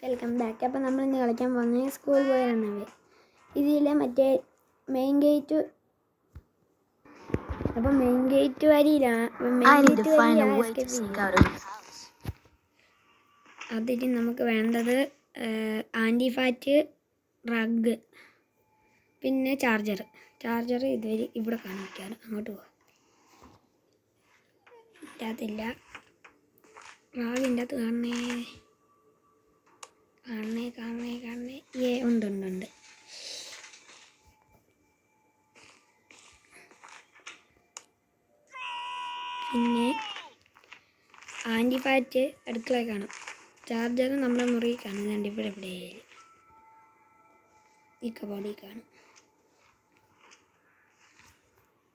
Welcome back. അപ്പോൾ നമ്മൾ ഇന്ന് കളിക്കാൻ പോകുന്നത് സ്കൂൾ ബോയ് റണ്ണവേ. ഇതിലെ മറ്റേ മെയിൻ ഗേറ്റ്, അപ്പോൾ മെയിൻ ഗേറ്റ് വരിയിലാണ്. അതിന് നമുക്ക് വേണ്ടത് ആൻറ്റി ഫാറ്റ്, റഗ്, പിന്നെ ചാർജർ. ഇതുവരെ ഇവിടെ കാണിക്കാറ്. അങ്ങോട്ട് പോകാം. ഇതില്ല, റാഗിൻ്റെ അകത്ത് കാണണേ. ഉണ്ട്. പിന്നെ ആൻറ്റി ഫാറ്റ് അടുക്കള കാണും. ചാർജർ നമ്മുടെ മുറി കാണുന്നുണ്ട്. ഇവിടെ ഈ കബോർഡിൽ കാണും.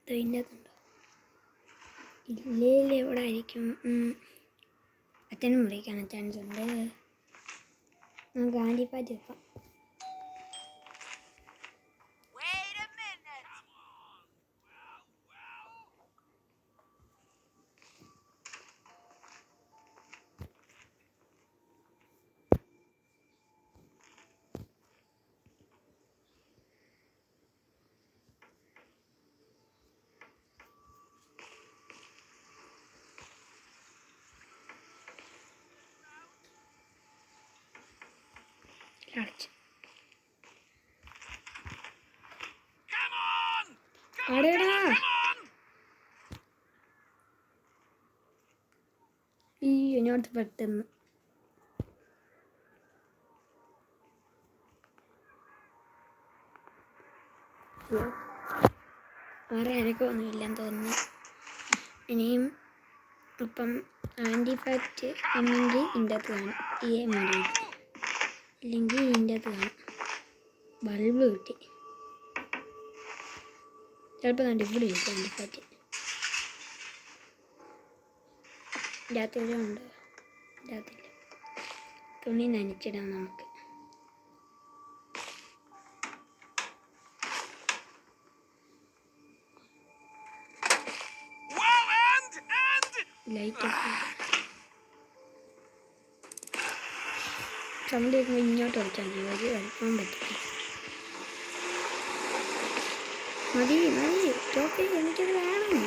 ഇതിൻ്റെ അകത്തുണ്ടോ? ഇല്ലേ, എവിടെ ആയിരിക്കും? അച്ഛനും മുറി കാണാൻ ചാൻസ് ഉണ്ട്. നമുക്ക് ആൻറ്റി ഫാറ്റ് വെക്കാം. അടേടാ, ഇങ്ങോട്ട് പെട്ടെന്ന് ആരെ അനക്കൊന്നുമില്ലെന്ന് തോന്നുന്നു. ഇനിയും ഇപ്പം ആൻറ്റി ഫാറ്റ് ഒന്നെങ്കിൽ ഇതിൻ്റെ അകത്ത് കാണും, ഈ മുറി, ഇല്ലെങ്കിൽ ഇതിൻ്റെ അകത്ത് കാണും. ബൾബ് കിട്ടി. ചിലപ്പോൾ കണ്ട് ഇവിടെ ഇരിക്കും ആൻറ്റി ഫാറ്റ്. ഇതിനകത്ത് ഉണ്ട്, ഇതിനകത്തില്ല. തുണി നനച്ചിടാം നമുക്ക്. ലൈറ്റ് സൗണ്ട് കേൾക്കുമ്പോൾ ഇങ്ങോട്ട് കളിച്ചാൽ മതി. ഒരു കളിക്കാൻ പറ്റില്ല. മതി ചോക്ക്, എനിക്കത് വേണം.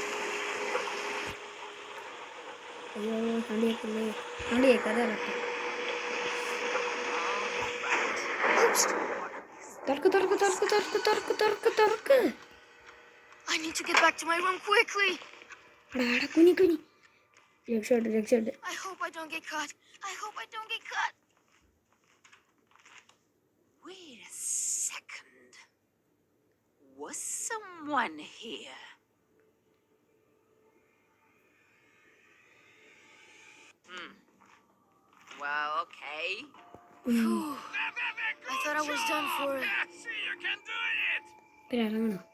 അയ്യോ, സൗണ്ട് കേൾക്കാതെ പറ്റും. തുറക്ക്. I need to get back to my room quickly. കുനി. രക്ഷോട്ട്. I hope I don't get caught. Wait a second. Was someone here? Well, okay. I thought I was done for. See, you can do it. ഇറങ്ങാം.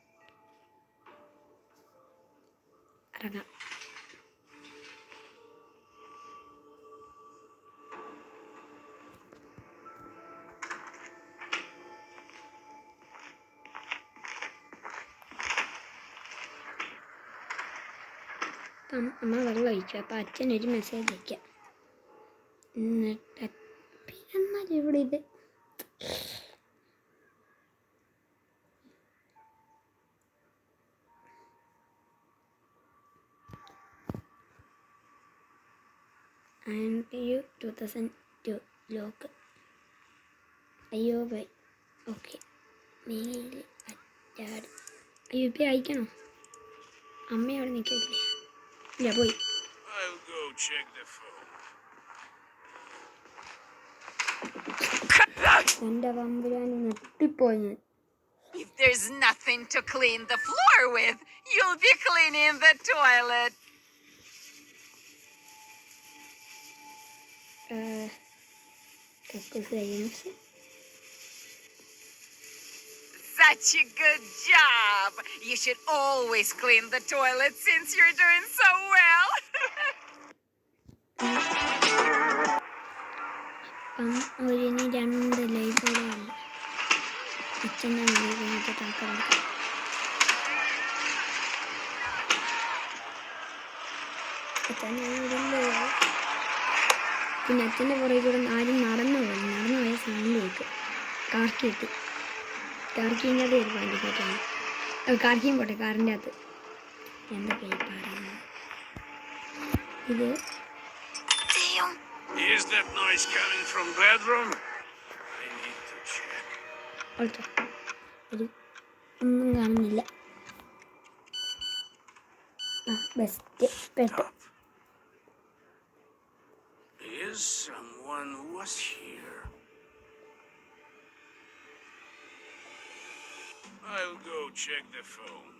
അമ്മ വെള്ളം ഒഴിച്ചു. അപ്പം അച്ഛനൊരു message അയക്കാം. എന്നിട്ട് എന്നാലും ഇവിടെ ഇത് ANPU 2002 ലോക്ക്. അയ്യോ ബൈ. ഓക്കെ, മെയിൽ അറ്റാഡ്. അയ്യോ ഇപ്പം അയക്കണോ? അമ്മ അവിടെ നിൽക്കില്ലേ? ഇല്ല, പോയി. എൻ്റെ പമ്പുരാന് നെട്ടിപ്പോയി ഞാൻ. If there's nothing to clean the floor with, you'll be cleaning the toilet. Such a good job. You should always clean the toilet since you're doing so well. ഒരിനി 2 ലൈഫോടെയാണ്. അച്ഛൻ്റെ മുറിയിലേക്ക് താക്കറെടുക്കാം. അച്ഛൻ പിന്നെ അച്ഛൻ്റെ പുറകെ കൂടെ ആരും നടന്നു കിട്ടി. കാർക്കിൻ്റെ അത് ഒരു പാൻറ്റിക്കാറ്റാണ്. കാർക്കിയും പോട്ടെ, കാറിൻ്റെ അകത്ത് എന്തൊക്കെയായി പറയുന്നത്. ഇത് Is that noise coming from bedroom? I need to check. Alto ഒരു ഒന്നും കാണുന്നില്ല. ആ ബെസ്റ്റ് പെട്ടു. Is someone was here? I'll go check the phone.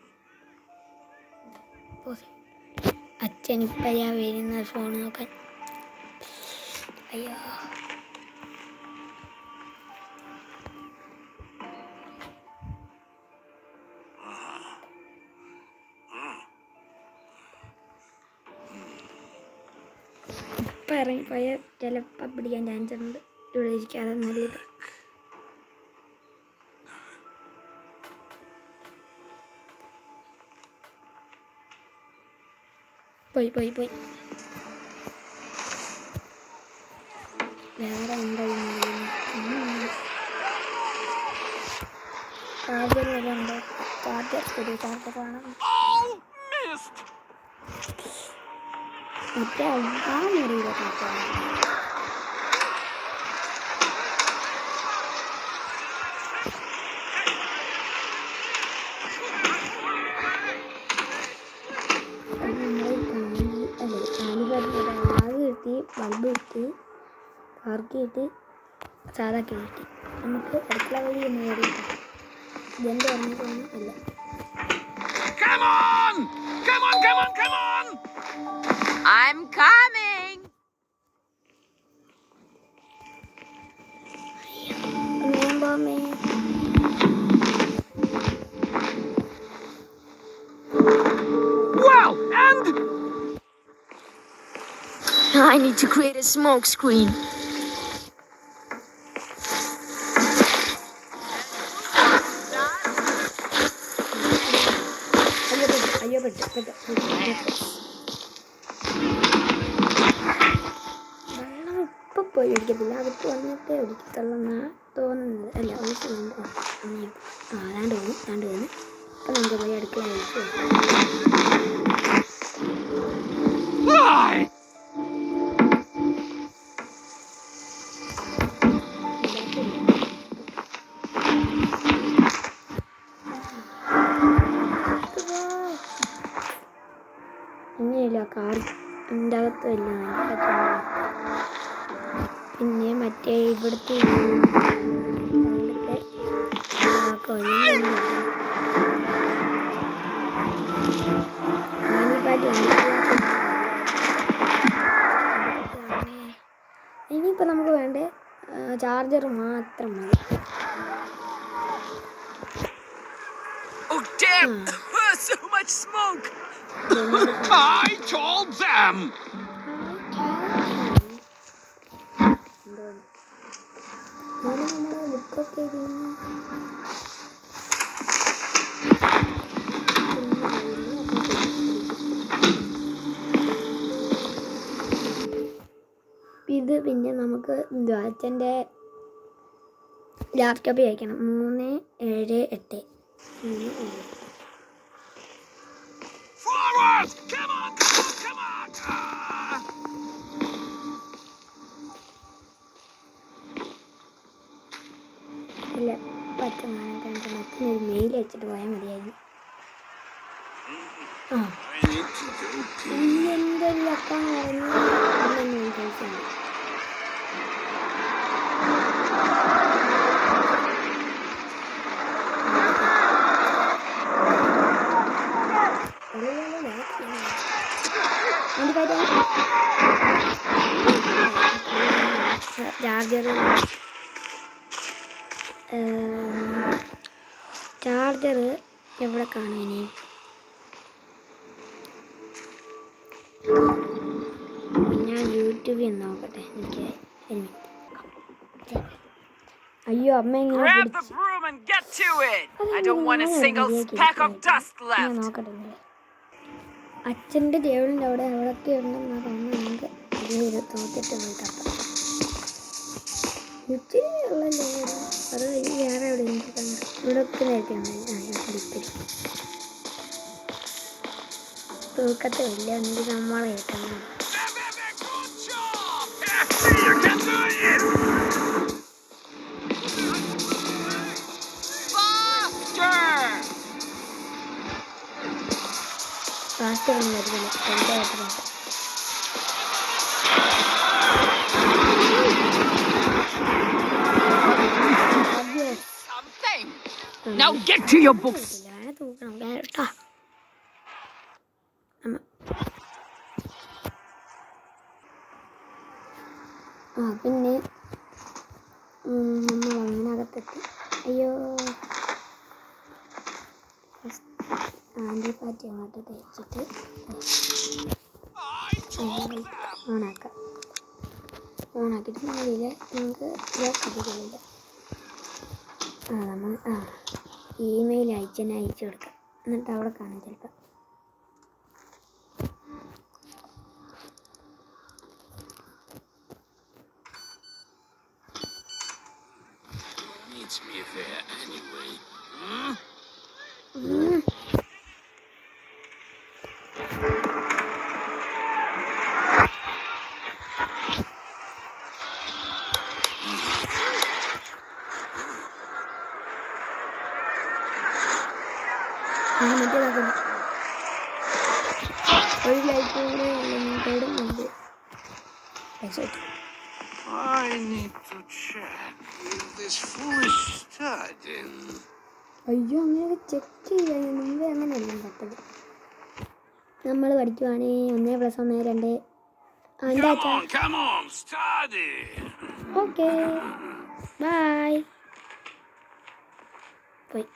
അച്ഛനിപ്പഴാ വരുന്ന ഫോൺ നോക്കാൻ. അയ്യോ ഇപ്പം ഇറങ്ങിപ്പോയ ചിലപ്പോൾ പിടിക്കാൻ ചാൻസ് ഉണ്ട്. ഇവിടെ ഇരിക്കാതെ നല്ലത്. പോയി വേറെ എന്താ ചാർജർ വല്ലതും ഉണ്ടോ? ചാർജർ വേണം. മറ്റേ ആ മുറിയിലൊക്കെ ആകെ കിട്ടി, ബൾബ് കിട്ടി, കാർക്ക് കിട്ടി, സാധാ കിട്ടി. നമുക്ക് അടുക്കള വഴി ഒന്ന് കയറിയിട്ടാം. ഇതെന്ത് പറഞ്ഞിട്ടാണ് അല്ല. Come on! Come on, come on, come on! I'm coming. Remember me. Well, and I need to create a smoke screen. അയ്യോ പെട്ടു. വെള്ളം ഇപ്പം പോയി ഒഴിക്കത്തില്ല, അകത്ത് വന്നിട്ടേ ഒഴിക്കത്തുള്ളെന്നാ തോന്നുന്നത്. അല്ല ഒഴിക്കുന്നുണ്ട്. അതാണ്ട് വന്നു. അപ്പം നമുക്ക് പോയി അടുക്കള ഒഴിച്ച് why? ഇനിയില്ല കാർ എൻ്റെ അകത്തല്ല. പിന്നെ മറ്റേ ഇവിടുത്തെ ഇനിയിപ്പോൾ നമുക്ക് വേണ്ടേ ചാർജർ മാത്രം മതി. Oh damn! So much smoke. I told them! ഇത് പിന്നെ നമുക്ക് അച്ഛൻ്റെ ലാപ്ടോപ്പിൽ അയക്കണം. 378. Forward! Come on, come on, come on! ഇല്ല അച്ഛനൊരു മെയിൽ അയച്ചിട്ട് പോയാൽ മതിയായിരുന്നു. ആ I need to go to... എന്തൊരു അപ്പാന്ന് പറഞ്ഞു പൈസ ഉണ്ട്. ചാർജർ എവിടെ കാണും ഇനി? ഞാൻ യൂട്യൂബിൽ നോക്കട്ടെ. എനിക്ക് അയ്യോ അമ്മ ഇങ്ങനെ Grab the broom and get to it. I don't want a single speck of dust left. നോക്കട്ടെ. അച്ഛൻ്റെ ടേബിളിൻ്റെ അവിടെയൊക്കെ ഉണ്ടെന്നാണ് തോന്നുന്നത്. നമുക്ക് ഇത് നോക്കിയിട്ട് പോയി തപ്പാം. ഇച്ചിരി ഉള്ളല്ലേ അത് കഴിഞ്ഞ് വേറെ എവിടെ ഇവിടെ ഒക്കെ നേരത്തെ തൂക്കത്തെ ഇല്ല എന്നിട്ട് നമ്മളെ കിട്ടുന്നു. You can do it! Fast ഒന്നും വരുന്നില്ല. എൻ്റെ ആയിട്ടുണ്ട്. Something. Now get to your books. വേണേ തൂക്കണം കേട്ടോ. പിന്നെ നമ്മൾ അങ്ങനെ അകത്തെത്തി. അയ്യോ ആൻറ്റി പാറ്റി അങ്ങോട്ട് തേച്ചിട്ട് ഓണാക്കാം. ഓണാക്കിയിട്ട് നമ്മളില്ല നമുക്ക് കഥകളില്ല. നമ്മൾ ഇമെയിൽ അയച്ചെന്നെ അയച്ചു കൊടുക്കാം. എന്നിട്ട് അവിടെ കാണാം ചിലപ്പോൾ. Meets me there anyway. ഒരു ലൈഫ് കൂടെ ഉണ്ട്. I need to check if this foolish stud in. അയ്യോ അങ്ങനെയൊക്കെ ചെക്ക് ചെയ്യാൻ മുമ്പേ അങ്ങനെയല്ല പറ്റത്. നമ്മൾ പഠിക്കുവാണെങ്കിൽ 1+1 2 Come on, study. Okay bye പോയി.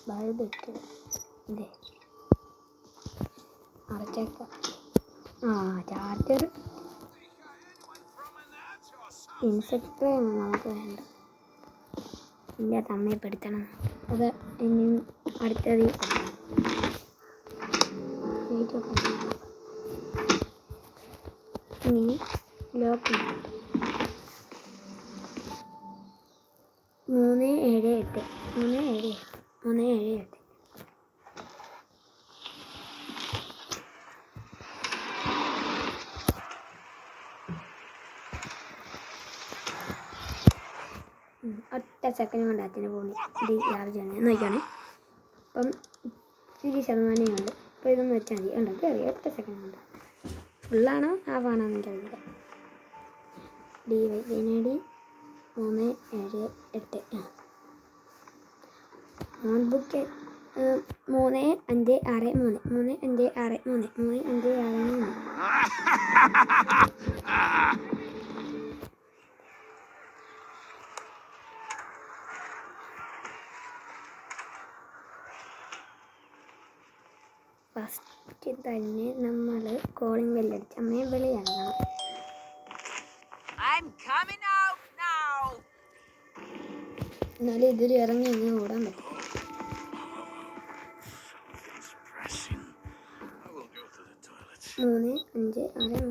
ബൾബ് ഇട്ടത് ഇതേ അടച്ചേക്കാം. ചാർജർ ഇൻസെക്ടറാണ് നമുക്ക് വേണ്ട. ഇല്ല തമ്മയപ്പെടുത്തണം. അത് ഇനിയും അടുത്തത് ഇനി ലോക്ക് 378 378. ഒറ്റ സെക്കൻഡ് കൊണ്ട് അച്ഛനെ പോകുന്നു. ഇത് ചാർജാണ് നോക്കിയാണേ. അപ്പം 20% ഉണ്ട്. അപ്പോൾ ഇതൊന്ന് വെച്ചാൽ മതി. ഉണ്ടോ കയറി ഒറ്റ സെക്കൻഡ് കൊണ്ട്. ഫുള്ളാണോ ഹാഫാണോ എന്ന് എനിക്കറിയില്ല. DYNAD 378 notebook 3563 3563 3563. ഫസ്റ്റ് തന്നെ നമ്മൾ കോളിംഗ് ബെല്ലടിച്ച് അമ്മയെ വിളിയാക്കണം. I'm coming out now. എന്നാലും ഇതിൽ ഇറങ്ങി ഇങ്ങനെ ഓടാൻ പറ്റും. Something's pressing. I will go to the toilet. 3563.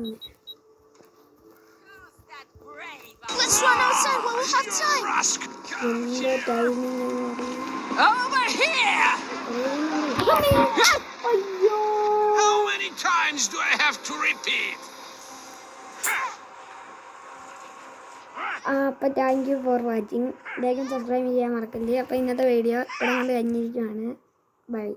Who's that brave? Let's run outside while we have time. Rusk, എൻ്റെ ടൈമിങ് Over here. അയ്യോ. how many times do I have to repeat? അപ്പോൾ thank you for watching. ലൈക്കും subscribe ചെയ്യാൻ മറക്കല്ലേ. അപ്പോൾ ഇന്നത്തെ video ഇവിടെ കൊണ്ട് കഴിഞ്ഞിരിക്കുകയാണ്. ബൈ.